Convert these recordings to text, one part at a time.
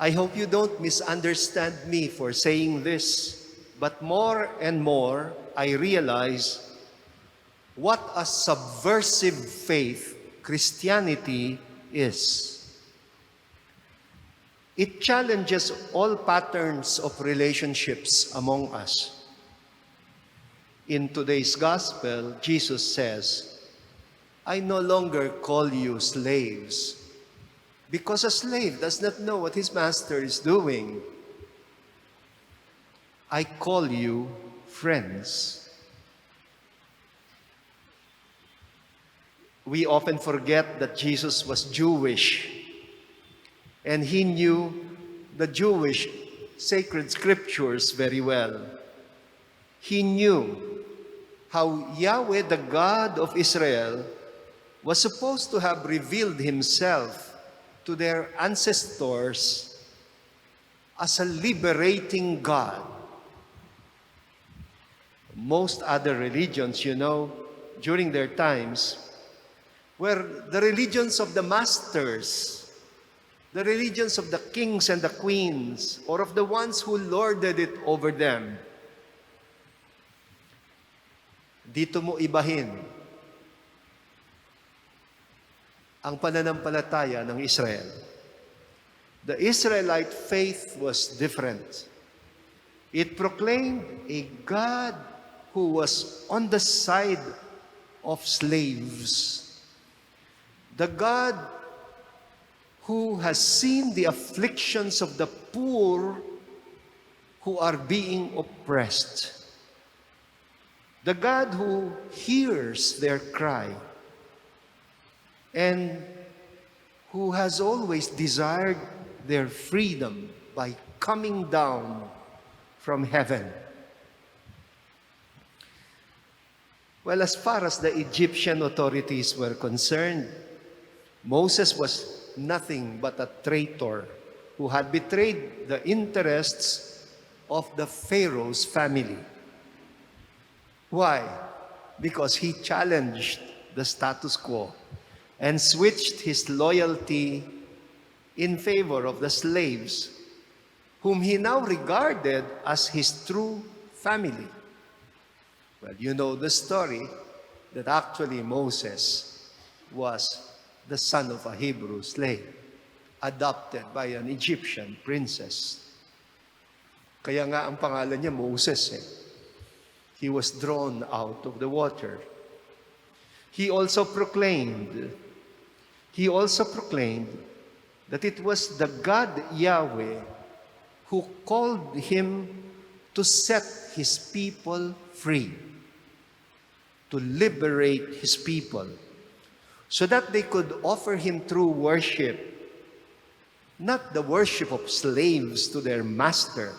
I hope you don't misunderstand me for saying this, but more and more I realize what a subversive faith Christianity is. It challenges all patterns of relationships among us. In today's gospel, Jesus says, I no longer call you slaves, because a slave does not know what his master is doing. I call you friends. We often forget that Jesus was Jewish, and he knew the Jewish sacred scriptures very well. He knew how Yahweh, the God of Israel, was supposed to have revealed himself to their ancestors as a liberating God. Most other religions, during their times, were the religions of the masters, the religions of the kings and the queens, or of the ones who lorded it over them. Dito mo ibahin ang pananampalataya ng Israel. The Israelite faith was different. It proclaimed a God who was on the side of slaves. The God who has seen the afflictions of the poor who are being oppressed. The God who hears their cry and who has always desired their freedom by coming down from heaven. Well, as far as the Egyptian authorities were concerned, Moses was nothing but a traitor who had betrayed the interests of the Pharaoh's family. Why? Because he challenged the status quo and switched his loyalty in favor of the slaves, whom he now regarded as his true family. Well, you know the story that actually Moses was the son of a Hebrew slave, adopted by an Egyptian princess. Kaya nga ang pangalan niya Moses. He was drawn out of the water. He also proclaimed that it was the God Yahweh who called him to set his people free, to liberate his people, so that they could offer him true worship, not the worship of slaves to their master,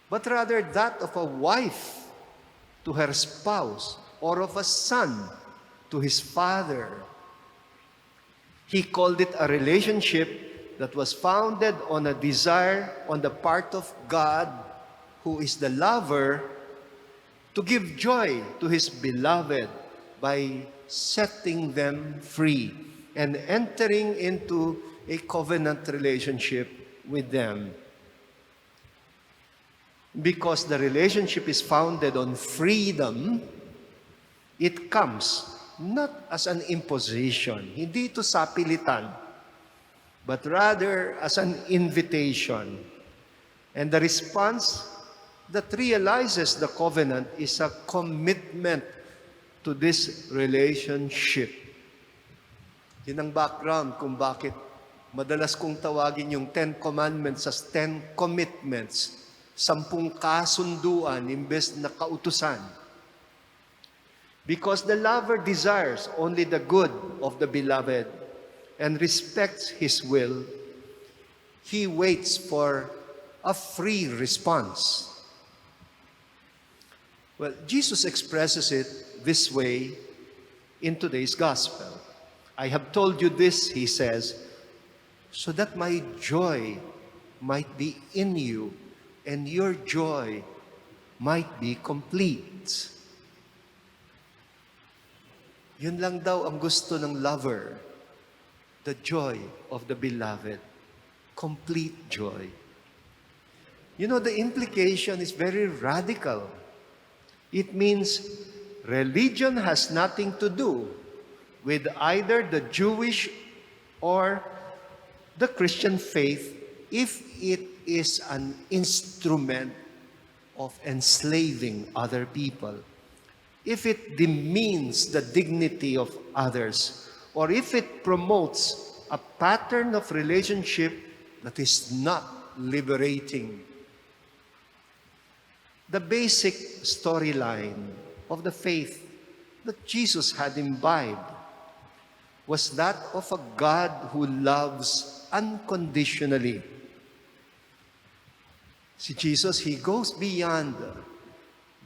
but rather that of a wife to her spouse, or of a son to his father. He called it a relationship that was founded on a desire on the part of God, who is the lover, to give joy to his beloved by setting them free and entering into a covenant relationship with them. Because the relationship is founded on freedom, it comes not as an imposition, hindi ito sapilitan, but rather as an invitation. And the response that realizes the covenant is a commitment to this relationship. Yun ang background kung bakit madalas kong tawagin yung 10 Commandments as 10 commitments, 10 kasunduan imbes na kautusan. Because the lover desires only the good of the beloved and respects his will, he waits for a free response. Well, Jesus expresses it this way in today's gospel. I have told you this, he says, so that my joy might be in you and your joy might be complete. Yun lang daw ang gusto ng lover, the joy of the beloved, complete joy. You know, the implication is very radical. It means religion has nothing to do with either the Jewish or the Christian faith if it is an instrument of enslaving other people, if it demeans the dignity of others, or if it promotes a pattern of relationship that is not liberating. The basic storyline of the faith that Jesus had imbibed was that of a God who loves unconditionally. See, Jesus, he goes beyond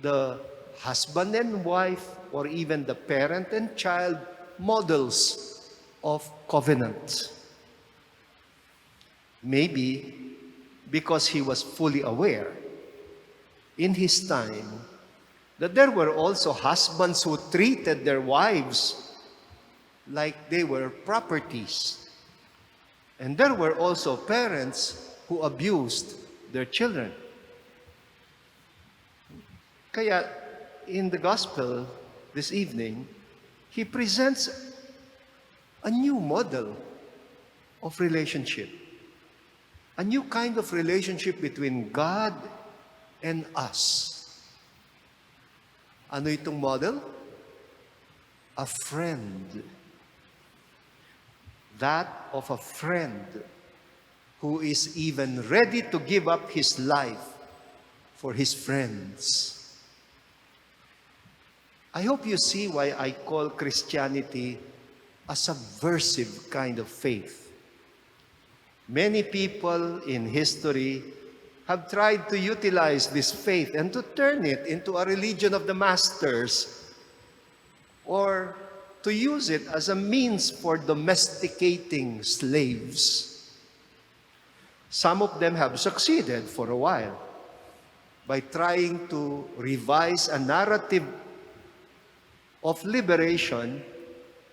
the husband and wife or even the parent and child models of covenant. Maybe because he was fully aware in his time that there were also husbands who treated their wives like they were properties. And there were also parents who abused their children. Kaya in the gospel this evening, he presents a new model of relationship. A new kind of relationship between God and us. Ano itong model? A friend. That of a friend who is even ready to give up his life for his friends. I hope you see why I call Christianity a subversive kind of faith. Many people in history have tried to utilize this faith and to turn it into a religion of the masters, or to use it as a means for domesticating slaves. Some of them have succeeded for a while by trying to revise a narrative of liberation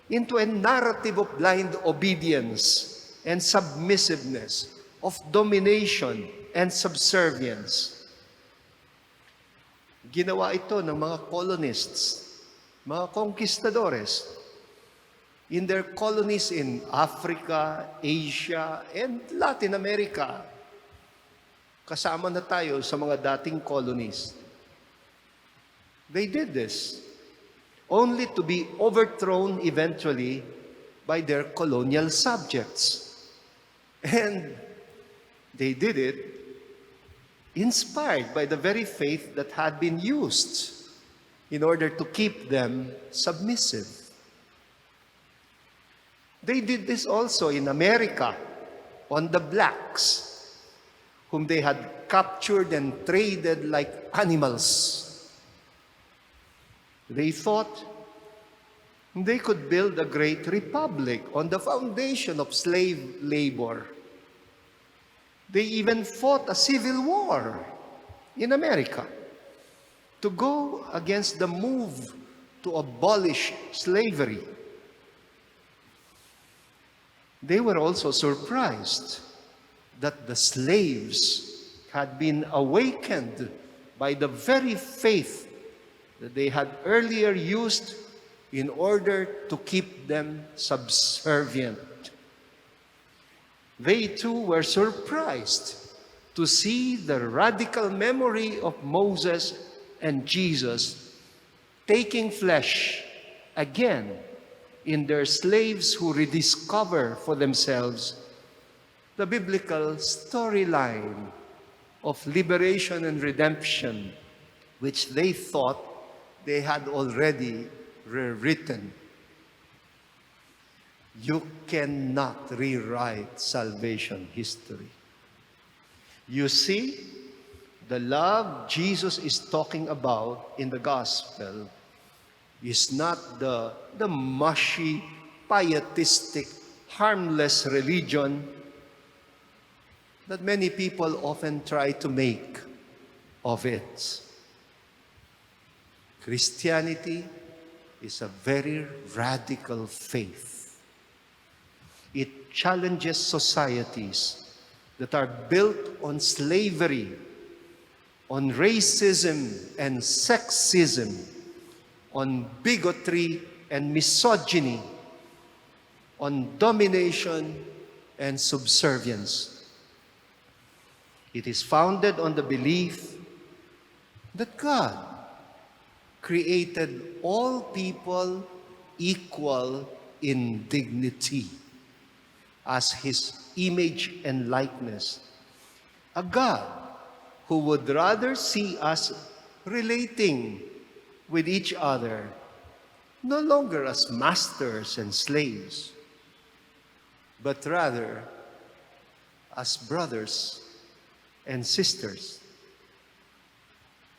into a narrative of blind obedience and submissiveness, of domination and subservience. Ginawa ito ng mga colonists, mga conquistadores, in their colonies in Africa, Asia, and Latin America. Kasama na tayo sa mga dating colonies. They did this only to be overthrown eventually by their colonial subjects. And they did it inspired by the very faith that had been used in order to keep them submissive. They did this also in America on the blacks, whom they had captured and traded like animals. They thought they could build a great republic on the foundation of slave labor. They even fought a civil war in America to go against the move to abolish slavery. They were also surprised that the slaves had been awakened by the very faith that they had earlier used in order to keep them subservient. They too were surprised to see the radical memory of Moses and Jesus taking flesh again in their slaves who rediscover for themselves the biblical storyline of liberation and redemption, which they thought they had already rewritten. You cannot rewrite salvation history. You see, the love Jesus is talking about in the gospel is not the mushy, pietistic, harmless religion that many people often try to make of it. Christianity is a very radical faith. It challenges societies that are built on slavery, on racism and sexism, on bigotry and misogyny, on domination and subservience. It is founded on the belief that God created all people equal in dignity as His image and likeness. A God who would rather see us relating with each other, no longer as masters and slaves, but rather as brothers and sisters,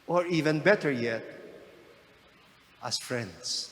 or even better yet, as friends.